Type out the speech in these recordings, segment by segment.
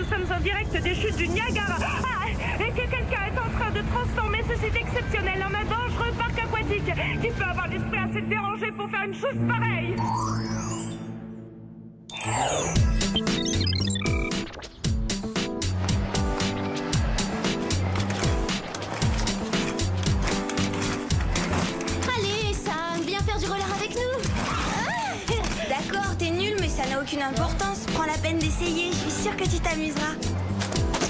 sommes en direct des chutes du Niagara. Ah, et que quelqu'un est en train de transformer ce site exceptionnel en un dangereux parc aquatique. Qui peut avoir l'esprit assez dérangé pour faire une chose pareille? Allez, Sam, viens faire du roller avec nous. D'accord, t'es nul, mais ça n'a aucune importance. Prends la peine d'essayer, je suis sûre que tu t'amuseras.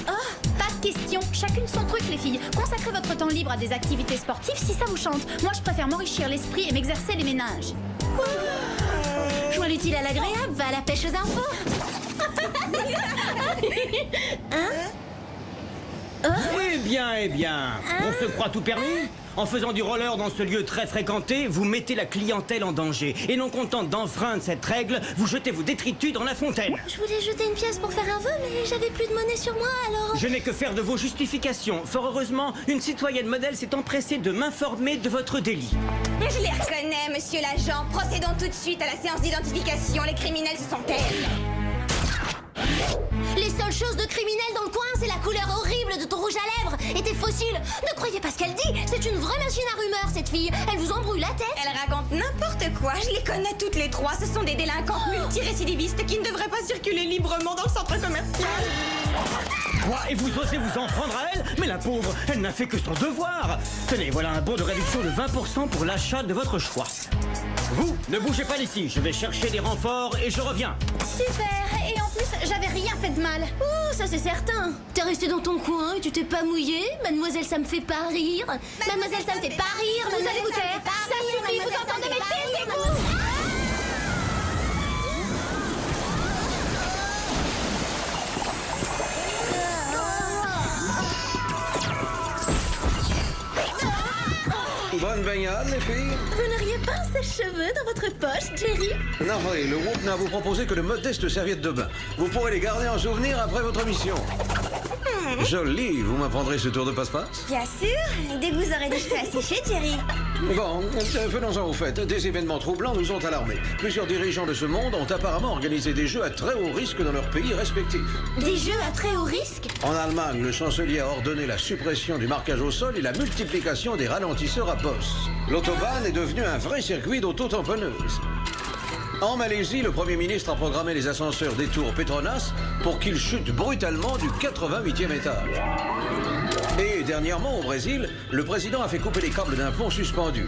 Oh, pas de question. Chacune son truc, les filles. Consacrez votre temps libre à des activités sportives si ça vous chante. Moi, je préfère m'enrichir l'esprit et m'exercer les méninges. Joins l'utile à l'agréable, va à la pêche aux infos. Eh bien, on se croit tout permis? En faisant du roller dans ce lieu très fréquenté, vous mettez la clientèle en danger. Et non contente d'enfreindre cette règle, vous jetez vos détritus dans la fontaine. Je voulais jeter une pièce pour faire un vœu, mais j'avais plus de monnaie sur moi, alors... Je n'ai que faire de vos justifications. Fort heureusement, une citoyenne modèle s'est empressée de m'informer de votre délit. Je les reconnais, monsieur l'agent. Procédons tout de suite à la séance d'identification. Les criminels, ce sont elles. Les seules choses de criminels dans le coin, c'est la couleur horrible de ton rouge à lèvres et tes fossiles. Ne croyez pas ce qu'elle dit, c'est une vraie machine à rumeurs, cette fille. Elle vous embrouille la tête. Elle raconte n'importe quoi. Je les connais toutes les trois. Ce sont des délinquants multirécidivistes qui ne devraient pas circuler librement dans le centre commercial. Quoi? Et vous osez vous en prendre à elle? Mais la pauvre, elle n'a fait que son devoir. Tenez, voilà un bon de réduction de 20% pour l'achat de votre choix. Vous, ne bougez pas d'ici. Je vais chercher des renforts et je reviens. Super, et en plus, j'avais rien fait de mal. Oh, ça c'est certain. T'es resté dans ton coin et tu t'es pas mouillé. Mademoiselle, ça me fait pas rire. Mademoiselle, ça me fait pas rire. Vous allez vous taire. Ça suffit, vous entendez, mais taisez-vous. Bonne baignade, les filles. Vous n'auriez pas un sèche-cheveux dans votre poche, Jerry? Navré, le groupe n'a vous proposé que de modestes serviettes de bain. Vous pourrez les garder en souvenir après votre mission. Joli, vous m'apprendrez ce tour de passe-passe? Bien sûr. Dès que vous aurez des cheveux à sécher, Jerry. Bon, venons-en au fait. Des événements troublants nous ont alarmés. Plusieurs dirigeants de ce monde ont apparemment organisé des jeux à très haut risque dans leurs pays respectifs. Des jeux à très haut risque? En Allemagne, le chancelier a ordonné la suppression du marquage au sol et la multiplication des ralentisseurs à bosse. L'autobahn est devenu un vrai circuit d'auto-tamponneuse. En Malaisie, le Premier ministre a programmé les ascenseurs des tours Petronas pour qu'ils chutent brutalement du 88e étage. Et dernièrement, au Brésil, le président a fait couper les câbles d'un pont suspendu.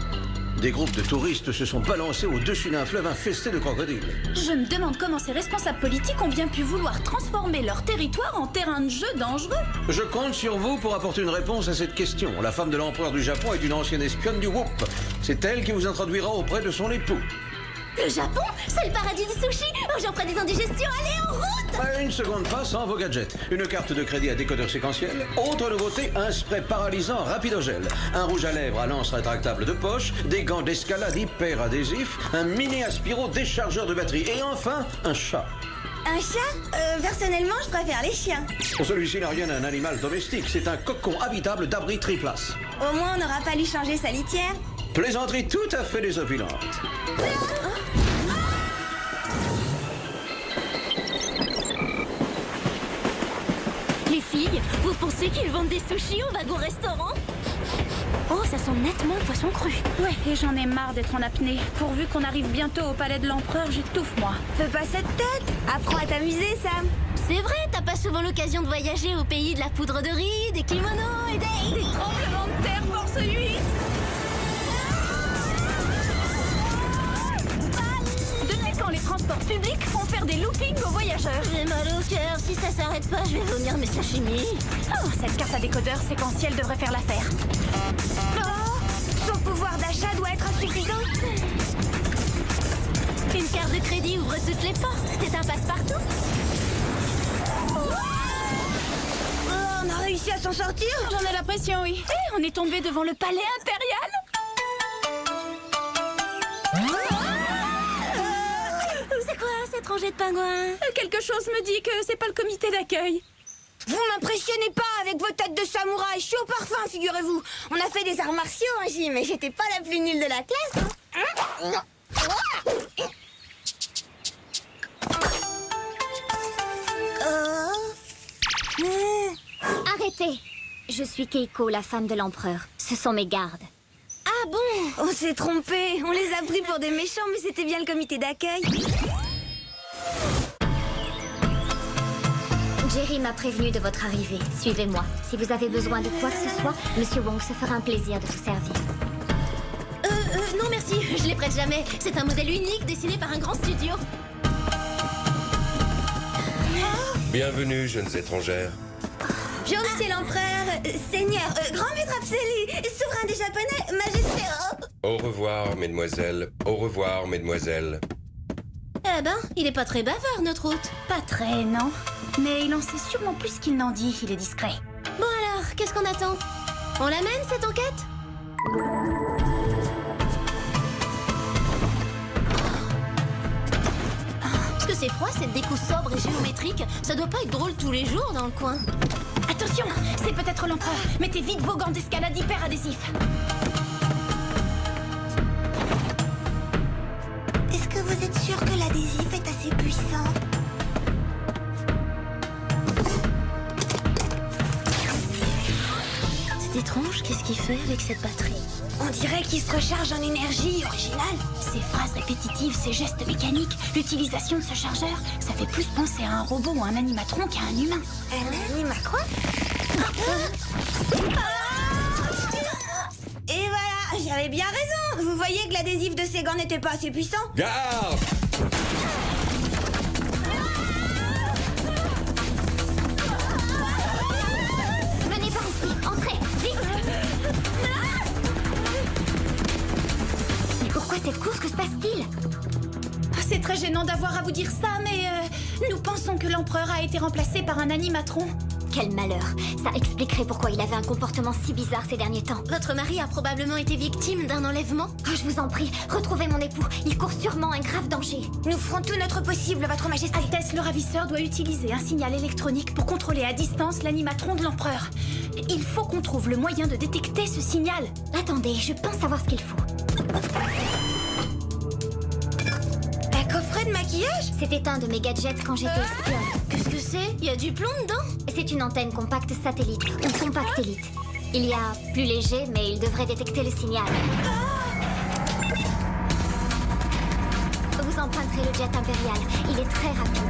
Des groupes de touristes se sont balancés au-dessus d'un fleuve infesté de crocodiles. Je me demande comment ces responsables politiques ont bien pu vouloir transformer leur territoire en terrain de jeu dangereux. Je compte sur vous pour apporter une réponse à cette question. La femme de l'empereur du Japon est une ancienne espionne du Whoop. C'est elle qui vous introduira auprès de son époux. Le Japon, c'est le paradis du sushi. Oh, j'en ferai des indigestions. Allez, en route! Une seconde pas sans vos gadgets. Une carte de crédit à décodeur séquentiel. Autre nouveauté, un spray paralysant rapidogel. Un rouge à lèvres à lance rétractable de poche. Des gants d'escalade hyper adhésifs. Un mini aspiro déchargeur de batterie. Et enfin, un chat. Un chat? Personnellement, je préfère les chiens. Celui-ci n'a rien d'un animal domestique. C'est un cocon habitable d'abri triplace. Au moins, on n'aura pas lui changer sa litière. Plaisanterie tout à fait désopilante. Les filles, vous pensez qu'ils vendent des sushis au wagon-restaurant? Oh, ça sent nettement le poisson cru. Ouais, et j'en ai marre d'être en apnée. Pourvu qu'on arrive bientôt au palais de l'empereur, j'étouffe, moi. Fais pas cette tête. Apprends à t'amuser, Sam. C'est vrai, t'as pas souvent l'occasion de voyager au pays de la poudre de riz, des kimonos et des tremblements de terre force 8. Depuis quand les transports publics font faire des loopings aux voyageurs? J'ai mal au cœur, si ça s'arrête pas, je vais vomir mes sashimi. Oh, cette carte à décodeur séquentiel devrait faire l'affaire. Oh, son pouvoir d'achat doit être insuffisant. Une carte de crédit ouvre toutes les portes, c'est un passe-partout. Oh, on a réussi à s'en sortir. J'en ai l'impression, oui. Et on est tombé devant le palais impérial. C'est quoi cette rangée de pingouins? Quelque chose me dit que c'est pas le comité d'accueil. Vous m'impressionnez pas avec vos têtes de samouraï. Je suis au parfum, figurez-vous. On a fait des arts martiaux, hein, J, mais j'étais pas la plus nulle de la classe. Hein. Je suis Keiko, la femme de l'empereur. Ce sont mes gardes. Ah bon? On s'est trompé. On les a pris pour des méchants, mais c'était bien le comité d'accueil. Jerry m'a prévenu de votre arrivée. Suivez-moi. Si vous avez besoin de quoi que ce soit, Monsieur Wong se fera un plaisir de vous servir. Non merci, je les prête jamais. C'est un modèle unique dessiné par un grand studio. Bienvenue, jeunes étrangères. Jean-Monsieur l'empereur, seigneur, grand maître Apseli, souverain des Japonais, majesté... Au revoir, mesdemoiselles. Au revoir, mesdemoiselles. Eh ben, il est pas très bavard, notre hôte. Pas très, non. Mais il en sait sûrement plus qu'il n'en dit, il est discret. Bon alors, qu'est-ce qu'on attend? On l'amène, cette enquête? Parce que c'est froid, cette déco sobre et géométrique. Ça doit pas être drôle tous les jours dans le coin. Attention, c'est peut-être l'empereur. Mettez vite vos gants d'escalade hyper adhésifs. Est-ce que vous êtes sûr que l'adhésif est assez puissant? C'est étrange, qu'est-ce qu'il fait avec cette batterie? On dirait qu'il se recharge en énergie originale. Ces phrases répétitives, ces gestes mécaniques, l'utilisation de ce chargeur, ça fait plus penser à un robot ou un animatron qu'à un humain. Un anime à quoi? Et voilà, j'avais bien raison. Vous voyez que l'adhésif de ces gants n'était pas assez puissant? Garde! Venez par ici, entrez, vite! Mais pourquoi cette course? Que se passe-t-il? C'est très gênant d'avoir à vous dire ça, mais nous pensons que l'empereur a été remplacé par un animatron. Quel malheur. Ça expliquerait pourquoi il avait un comportement si bizarre ces derniers temps. Votre mari a probablement été victime d'un enlèvement? Oh, je vous en prie, retrouvez mon époux. Il court sûrement un grave danger. Nous ferons tout notre possible, votre majesté. Altesse, le ravisseur doit utiliser un signal électronique pour contrôler à distance l'animatron de l'empereur. Il faut qu'on trouve le moyen de détecter ce signal. Attendez, je pense savoir ce qu'il faut. Un coffret de maquillage? C'était un de mes gadgets quand j'étais espionne. Qu'est-ce que c'est? Il y a du plomb dedans? C'est une antenne compacte satellite, ou compactélite. Il y a plus léger, mais il devrait détecter le signal. Vous emprunterez le jet impérial. Il est très rapide.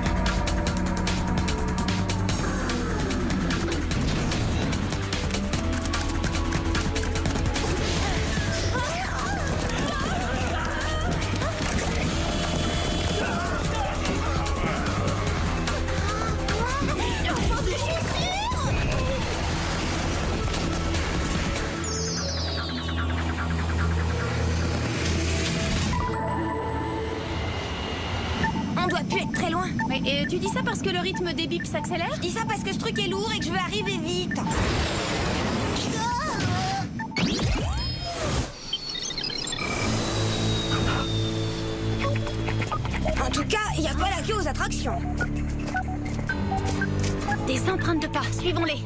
On doit plus être très loin. Mais tu dis ça parce que le rythme des bips s'accélère? Je dis ça parce que ce truc est lourd et que je veux arriver vite. En tout cas, il n'y a pas la queue aux attractions. Des empreintes de pas, suivons-les.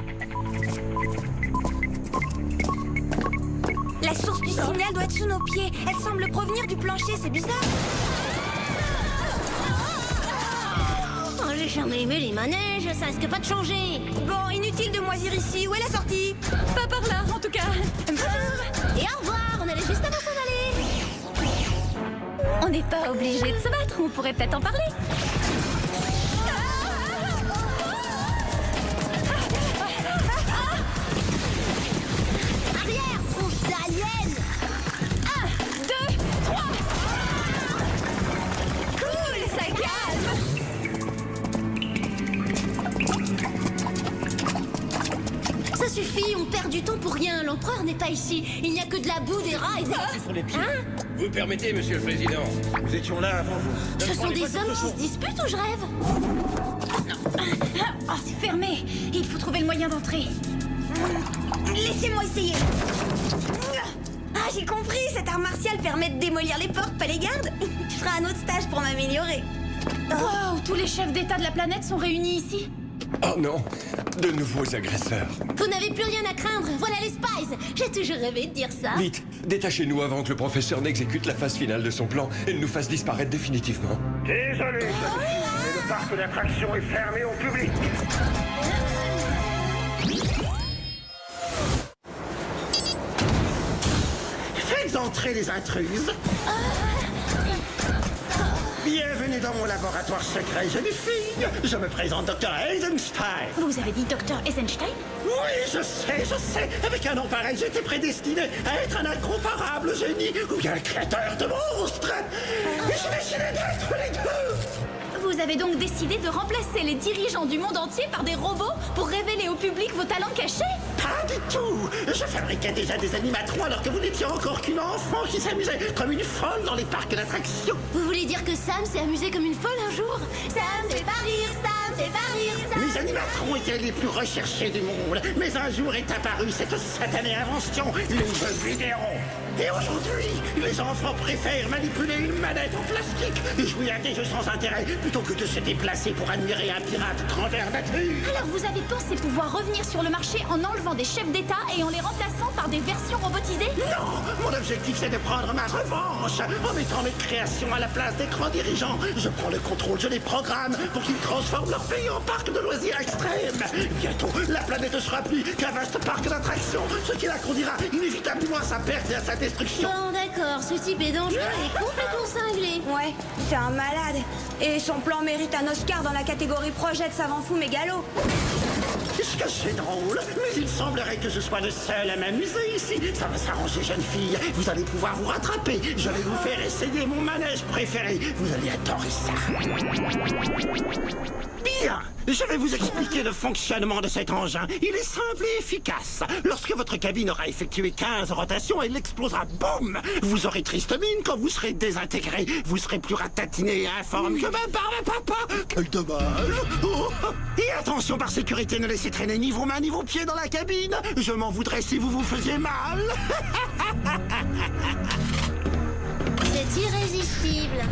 La source du signal doit être sous nos pieds. Elle semble provenir du plancher, c'est bizarre. Oh, j'ai jamais aimé les manèges, ça risque pas de changer. Bon, inutile de moisir ici. Où est la sortie? Pas par là, en tout cas. Et au revoir, on allait juste avant s'en aller. On n'est pas obligé de se battre, on pourrait peut-être en parler. Arrière, tronche d'alien. 1, 2, 3. Cool, ça calme. Ça suffit, on perd du temps pour rien. L'empereur n'est pas ici. Il n'y a que de la boue, des rats et des... Sur les pieds. Hein? Vous permettez, monsieur le président? Nous étions là avant vous. Ce sont des hommes qui se disputent ou je rêve? Oh, c'est fermé. Il faut trouver le moyen d'entrer. Laissez-moi essayer. Ah, j'ai compris. Cet art martial permet de démolir les portes, pas les gardes. Je ferai un autre stage pour m'améliorer. Wow, tous les chefs d'État de la planète sont réunis ici. Oh non, de nouveaux agresseurs. Vous n'avez plus rien à craindre. Voilà les Spies. J'ai toujours rêvé de dire ça. Vite, détachez-nous avant que le professeur n'exécute la phase finale de son plan et ne nous fasse disparaître définitivement. Désolé, mais le parc d'attractions est fermé au public. Entrez les intruses. Bienvenue dans mon laboratoire secret, jeune fille. Je me présente Dr. Eisenstein. Vous avez dit Dr. Eisenstein? Oui, je sais. Avec un nom pareil, j'étais prédestiné à être un incomparable génie ou bien un créateur de monstres. Et j'ai décidé d'être les deux. Vous avez donc décidé de remplacer les dirigeants du monde entier par des robots pour révéler au public vos talents cachés? Pas du tout. Je fabriquais déjà des animatrons alors que vous n'étiez encore qu'une enfant qui s'amusait comme une folle dans les parcs d'attractions. Vous voulez dire que Sam s'est amusé comme une folle un jour? Ça me fait pas rire, ça me fait pas rire, ça. Les animatrons étaient les plus recherchés du monde. Mais un jour est apparue cette satanée invention, les jeux vidéo. Et aujourd'hui, les enfants préfèrent manipuler une manette en plastique et jouer à des jeux sans intérêt plutôt que de se déplacer pour admirer un pirate grandeur nature. Alors vous avez pensé pouvoir revenir sur le marché en enlevant des chefs d'État et en les remplaçant par des versions robotisées? Non, mon objectif c'est de prendre ma revanche en mettant mes créations à la place des grands dirigeants. Je prends le contrôle, je les programme pour qu'ils transforment leur pays en parc de loisirs extrêmes. Bientôt, la planète ne sera plus qu'un vaste parc d'attractions, ce qui la conduira inévitablement à sa perte et à sa destruction. Bon, d'accord, ce type est dangereux et complètement cinglé. Ouais, c'est un malade. Et son plan mérite un Oscar dans la catégorie projet de savant fou mégalo. Est-ce que c'est drôle? Mais il semblerait que je sois le seul à m'amuser ici. Ça va s'arranger, jeune fille. Vous allez pouvoir vous rattraper. Je vais vous faire essayer mon manège préféré. Vous allez adorer ça. Bien. Je vais vous expliquer le fonctionnement de cet engin. Il est simple et efficace. Lorsque votre cabine aura effectué 15 rotations, elle explosera. Boum! Vous aurez triste mine quand vous serez désintégré. Vous serez plus ratatiné et informe que ma barbe à papa. Quel dommage! Oh. Et attention, par sécurité, ne laissez traîner ni vos mains ni vos pieds dans la cabine. Je m'en voudrais si vous vous faisiez mal. C'est irrésistible.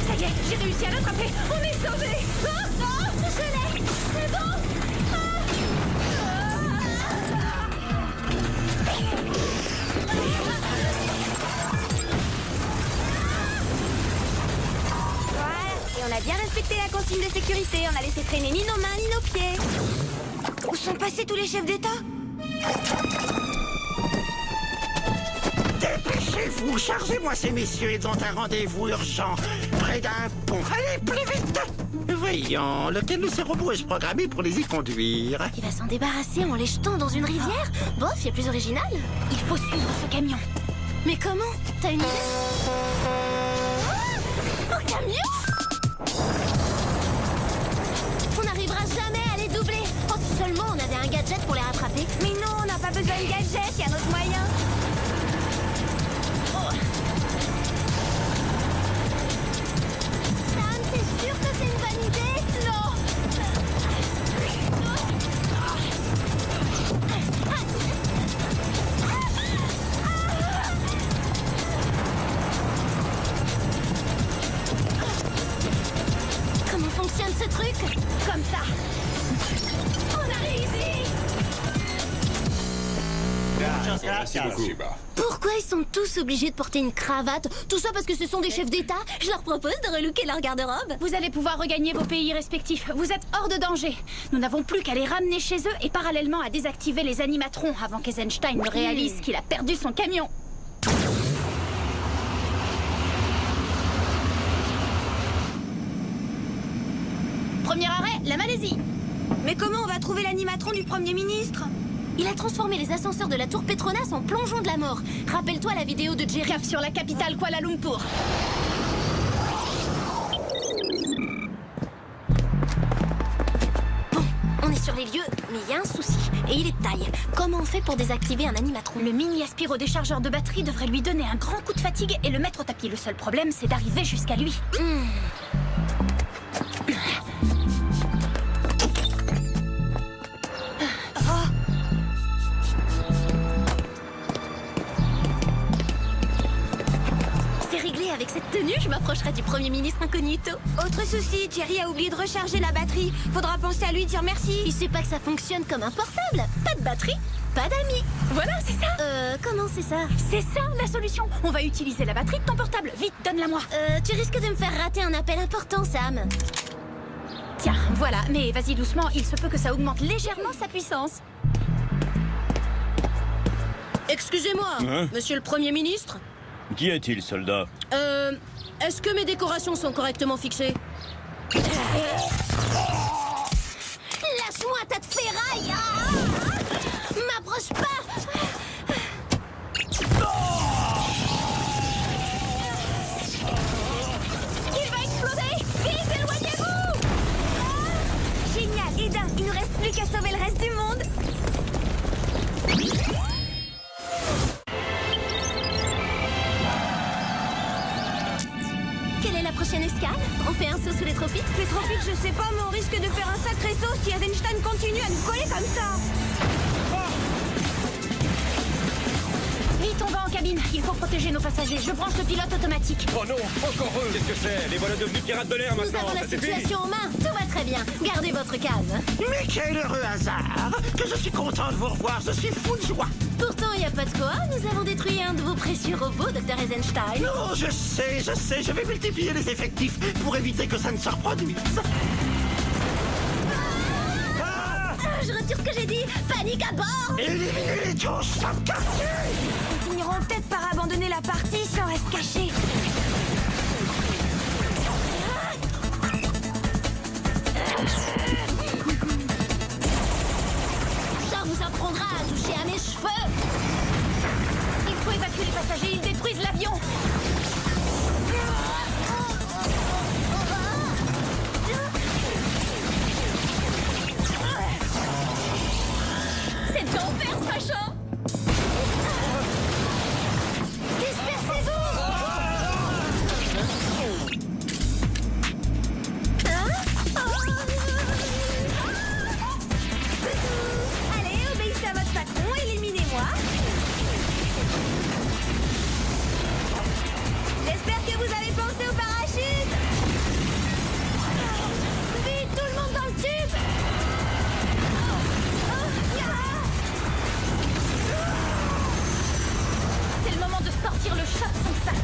Ça y est, j'ai réussi à l'attraper. On est sauvés. Je l'ai. C'est bon. Voilà, et on a bien respecté la consigne de sécurité. On a laissé traîner ni nos mains ni nos pieds. Où sont passés tous les chefs d'État? Dépêchez-vous, chargez-moi ces messieurs, ils ont un rendez-vous urgent, près d'un pont. Allez, plus vite! Voyons, lequel de ces robots ai-je programmé pour les y conduire? Il va s'en débarrasser en les jetant dans une rivière? Bof, il y a plus original. Il faut suivre ce camion. Mais comment? T'as une idée? Un camion? On n'arrivera jamais à les doubler. Oh, si seulement on avait un gadget pour les rattraper. Mais non, on n'a pas besoin de gadget, il y a un autre moyen. Sam, t'es sûr que c'est une bonne idée? Non. Comment fonctionne ce truc? Comme ça. On a réussi. Merci beaucoup. Pourquoi ils sont tous obligés de porter une cravate? Tout ça parce que ce sont des chefs d'État? Je leur propose de relooker leur garde-robe. Vous allez pouvoir regagner vos pays respectifs. Vous êtes hors de danger. Nous n'avons plus qu'à les ramener chez eux et parallèlement à désactiver les animatrons avant qu'Eisenstein ne réalise qu'il a perdu son camion. Premier arrêt, la Malaisie. Mais comment on va trouver l'animatron du Premier ministre? Il a transformé les ascenseurs de la tour Petronas en plongeon de la mort. Rappelle-toi la vidéo de Jerry. Cap sur la capitale Kuala Lumpur. Bon, on est sur les lieux, mais il y a un souci. Et il est de taille. Comment on fait pour désactiver un animatron? Le mini aspiro-déchargeur de batterie devrait lui donner un grand coup de fatigue et le mettre au tapis. Le seul problème, c'est d'arriver jusqu'à lui. Avec cette tenue, je m'approcherai du Premier ministre incognito. Autre souci, Jerry a oublié de recharger la batterie. Faudra penser à lui dire merci. Il sait pas que ça fonctionne comme un portable. Pas de batterie. pas d'amis. Voilà, c'est ça. Comment c'est ça? C'est ça la solution. On va utiliser la batterie de ton portable. Vite, donne-la-moi. Tu risques de me faire rater un appel important, Sam. Tiens, voilà. Mais vas-y doucement, il se peut que ça augmente légèrement sa puissance. Excusez-moi, Hein? monsieur le Premier ministre. Qui est-il, soldat? Est-ce que mes décorations sont correctement fixées? Lâche-moi, tas de ferraille! M'approche pas! Il va exploser! Vite, éloignez-vous! Génial, Eda, il nous reste plus qu'à sauver le reste du monde. Quelle est la prochaine escale? On fait un saut sous les tropiques? Les tropiques, je sais pas, mais on risque de faire un sacré saut si Eisenstein continue à nous coller comme ça. Vite, on va en cabine. Il faut protéger nos passagers. Je branche le pilote automatique. Oh non, encore eux. Qu'est-ce que c'est? Les voilà devenus pirates de l'air Nous maintenant. avons la Ça suffit. situation en main. Tout va très bien. Gardez votre calme. Mais quel heureux hasard que je suis content de vous revoir, je suis fou de joie. Pourtant, il n'y a pas de quoi. Nous avons détruit un de vos précieux robots, Dr. Eisenstein. Non, je sais, je vais multiplier les effectifs pour éviter que ça ne se reproduise. Je retire ce que j'ai dit. Panique à bord. Éliminez-les tous, sans quartier. Ils finiront peut-être par abandonner la partie sans rester cachés. Ça vous apprendra à toucher à mes cheveux. Il faut évacuer les passagers. Ils détruisent l'avion. C'est d'enfer, ce machin. Allez, obéissez à votre patron, éliminez-moi. J'espère que vous avez pensé au parachute. Vite, tout le monde dans le tube. C'est le moment de sortir le chat de son sac.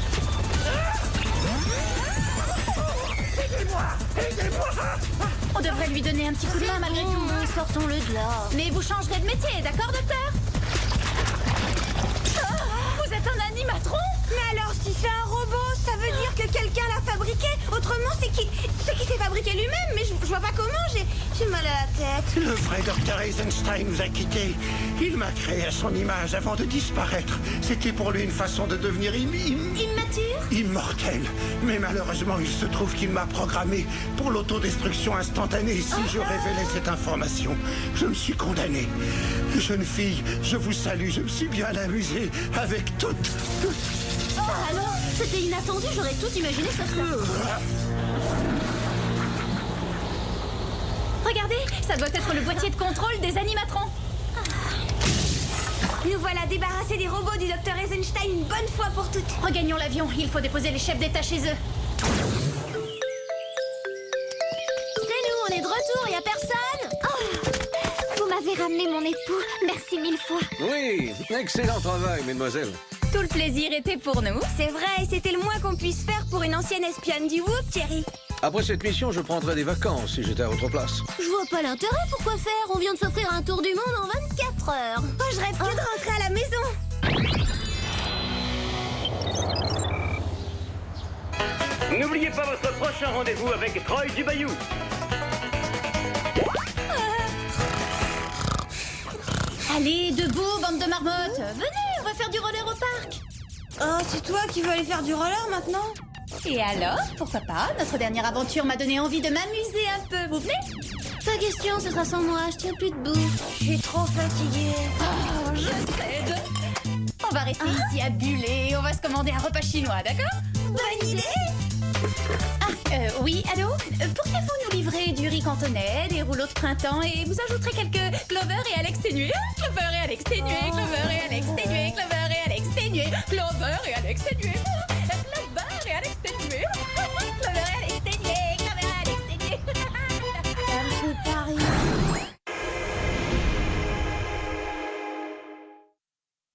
On devrait lui donner un petit coup de main malgré tout. Sortons-le de là. Mais vous changerez de métier, d'accord, docteur? Vous êtes un animatron? Mais alors, si c'est un robot, ça veut dire que quelqu'un l'a fabriqué. Autrement, c'est qui s'est fabriqué lui-même. Mais je vois pas comment, j'ai mal à la tête. Le vrai Dr. Eisenstein nous a quittés. Il m'a créé à son image avant de disparaître. C'était pour lui une façon de devenir Immature? immortel. Mais malheureusement, il se trouve qu'il m'a programmé pour l'autodestruction instantanée. Si je révélais cette information, je me suis condamné. Jeune fille, je vous salue. Je me suis bien amusé avec toutes. Oh, alors, c'était inattendu. J'aurais tout imaginé sauf ça. Regardez, ça doit être le boîtier de contrôle des animatrons. Nous voilà débarrassés des robots du Dr. Eisenstein une bonne fois pour toutes. Regagnons l'avion, il faut déposer les chefs d'État chez eux. C'est nous, on est de retour, y a personne. Vous m'avez ramené mon époux. Merci 1000 fois. Oui, excellent travail, mesdemoiselles. Tout le plaisir était pour nous. C'est vrai, c'était le moins qu'on puisse faire pour une ancienne espionne du Whoop, Thierry. Après cette mission, je prendrais des vacances si j'étais à votre place. Je vois pas l'intérêt, pourquoi faire? On vient de s'offrir un tour du monde en 24 heures. Oh, je rêve que de rentrer à la maison. N'oubliez pas votre prochain rendez-vous avec Troy Dubayou. Allez, debout, bande de marmottes. Venez, on va faire du roller au parc. Oh, c'est toi qui veux aller faire du roller maintenant? Et alors, pourquoi pas? Notre dernière aventure m'a donné envie de m'amuser un peu. Vous venez? Pas question, ce sera sans moi, je tiens plus debout. Je suis trop fatiguée. Oh, je cède. On va rester ici à buller. On va se commander un repas chinois, d'accord? Bonne idée. Oui, allô? Pourriez-vous nous livrer du riz cantonais, des rouleaux de printemps et vous ajouterez quelques Clover et Alex ténués? Clover et Alex ténués, Clover et Alex ténués, Clover et Alex ténués, Clover et Alex ténués.